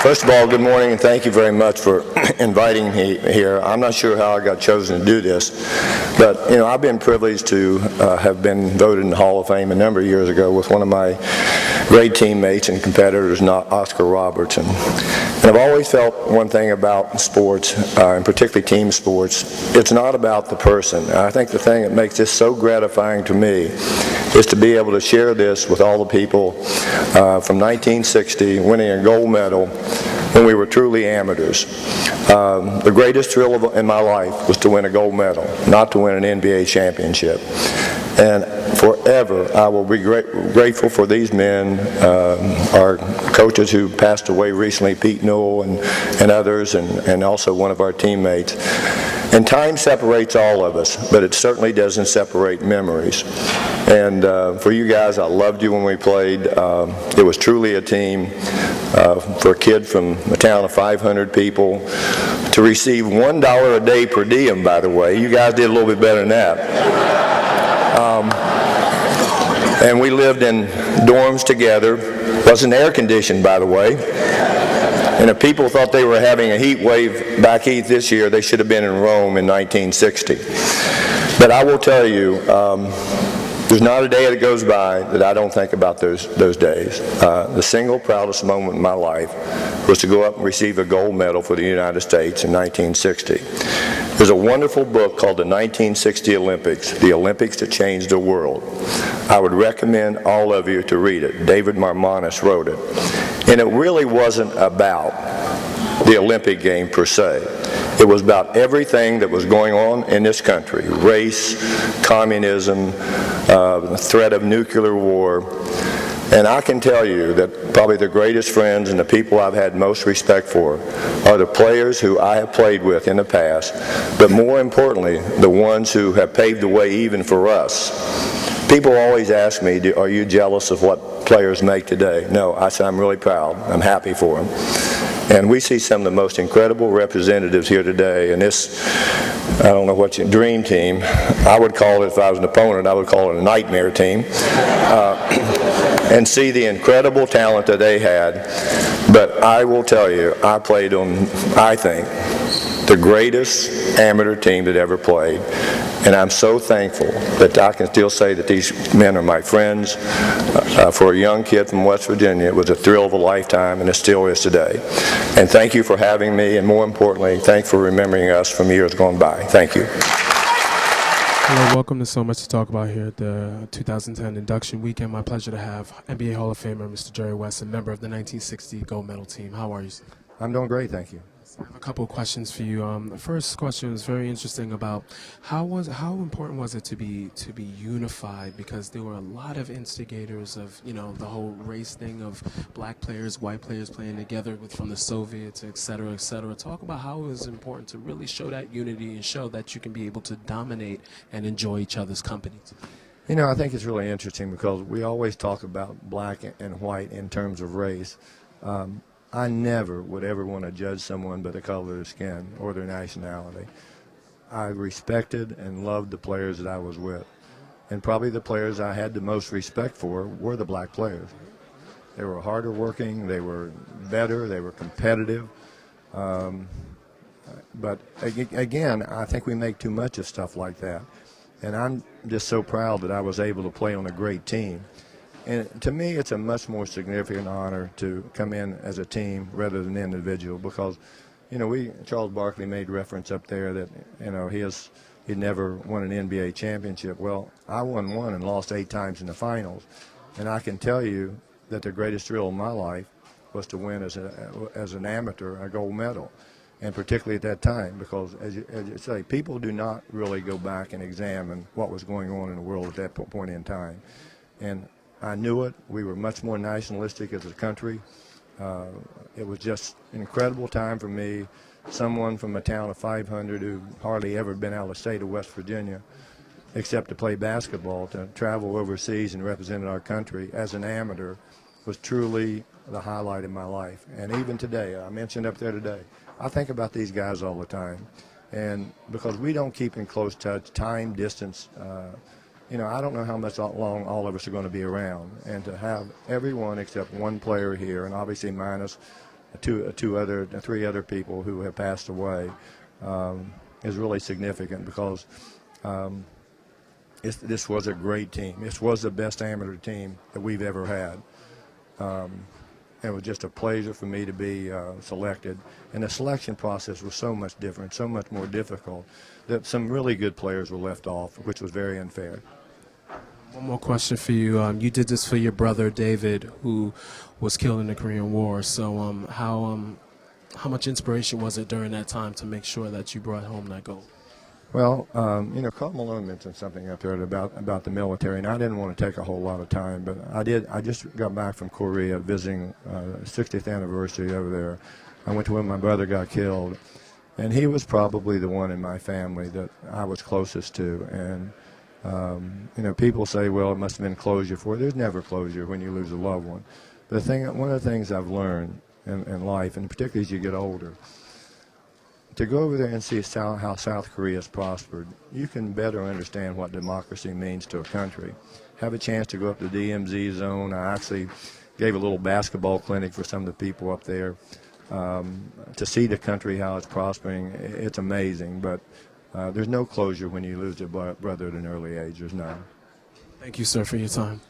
First of all, good morning, and thank you very much for inviting me here. I'm not sure how I got chosen to do this, but I've been privileged to have been voted in the Hall of Fame a number of years ago with one of my great teammates and competitors, Oscar Robertson. And I've always felt one thing about sports, and particularly team sports, it's not about the person. And I think the thing that makes this so gratifying to me is to be able to share this with all the people from 1960 winning a gold medal when we were truly amateurs. The greatest thrill in my life was to win a gold medal, not to win an NBA championship. And forever, I will be grateful for these men, our coaches who passed away recently, Pete Newell and others, and also one of our teammates. And time separates all of us, but it certainly doesn't separate memories. And for you guys, I loved you when we played. It was truly a team. For a kid from a town of 500 people to receive $1 a day per diem, by the way. You guys did a little bit better than that. And we lived in dorms together. Wasn't air conditioned, by the way. And if people thought they were having a heat wave back east this year, they should have been in Rome in 1960. But I will tell you, there's not a day that goes by that I don't think about those days. The single proudest moment in my life was to go up and receive a gold medal for the United States in 1960. There's a wonderful book called The 1960 Olympics, The Olympics That Changed the World. I would recommend all of you to read it. David Marmonis wrote it. And it really wasn't about the Olympic game per se. It was about everything that was going on in this country: race, communism, the threat of nuclear war. And I can tell you that probably the greatest friends and the people I've had most respect for are the players who I have played with in the past, but more importantly, the ones who have paved the way even for us. People always ask me, are you jealous of what players make today? No, I say I'm really proud. I'm happy for them. And we see some of the most incredible representatives here today. And this, I don't know what your dream team, I would call it, if I was an opponent, I would call it a nightmare team. And see the incredible talent that they had. But I will tell you, I played on, I think, the greatest amateur team that ever played. And I'm so thankful that I can still say that these men are my friends. For a young kid from West Virginia, it was a thrill of a lifetime, and it still is today. And thank you for having me, and more importantly, thanks for remembering us from years gone by. Thank you. Hello, welcome to So Much to Talk About here at the 2010 induction weekend. My pleasure to have NBA Hall of Famer Mr. Jerry West, a member of the 1960 gold medal team. How are you, sir? I'm doing great, thank you. I have a couple of questions for you. The first question is very interesting about how important was it to be unified, because there were a lot of instigators of the whole race thing of black players, white players playing together from the Soviets, et cetera, et cetera. Talk about how it was important to really show that unity and show that you can be able to dominate and enjoy each other's company. I think it's really interesting because we always talk about black and white in terms of race. I never would ever want to judge someone by the color of their skin or their nationality. I respected and loved the players that I was with. And probably the players I had the most respect for were the black players. They were harder working, they were better, they were competitive. But again, I think we make too much of stuff like that. And I'm just so proud that I was able to play on a great team. And to me, it's a much more significant honor to come in as a team rather than an individual, because, Charles Barkley made reference up there that, he'd never won an NBA championship. Well, I won one and lost 8 times in the finals. And I can tell you that the greatest thrill of my life was to win as an amateur a gold medal. And particularly at that time, because as you say, people do not really go back and examine what was going on in the world at that point in time. And I knew it. We were much more nationalistic as a country. It was just an incredible time for me, someone from a town of 500 who hardly ever been out of the state of West Virginia except to play basketball, to travel overseas and represent our country as an amateur was truly the highlight of my life. And even today, I mentioned up there today, I think about these guys all the time. And because we don't keep in close touch, time, distance, I don't know how much long all of us are going to be around. And to have everyone except one player here, and obviously minus three other people who have passed away is really significant because this was a great team. This was the best amateur team that we've ever had. It was just a pleasure for me to be selected. And the selection process was so much different, so much more difficult, that some really good players were left off, which was very unfair. One more question for you. You did this for your brother David, who was killed in the Korean War. So how much inspiration was it during that time to make sure that you brought home that gold? Well, Karl Malone mentioned something up there about the military, and I didn't want to take a whole lot of time, but I did. I just got back from Korea visiting 60th anniversary over there. I went to when my brother got killed, and he was probably the one in my family that I was closest to. And people say, well, it must have been closure for it. There's never closure when you lose a loved one. But one of the things I've learned in life, and particularly as you get older, to go over there and see how South Korea has prospered, you can better understand what democracy means to a country. Have a chance to go up to the DMZ zone. I actually gave a little basketball clinic for some of the people up there to see the country, how it's prospering. It's amazing, but there's no closure when you lose your brother at an early age. There's none. Thank you, sir, for your time.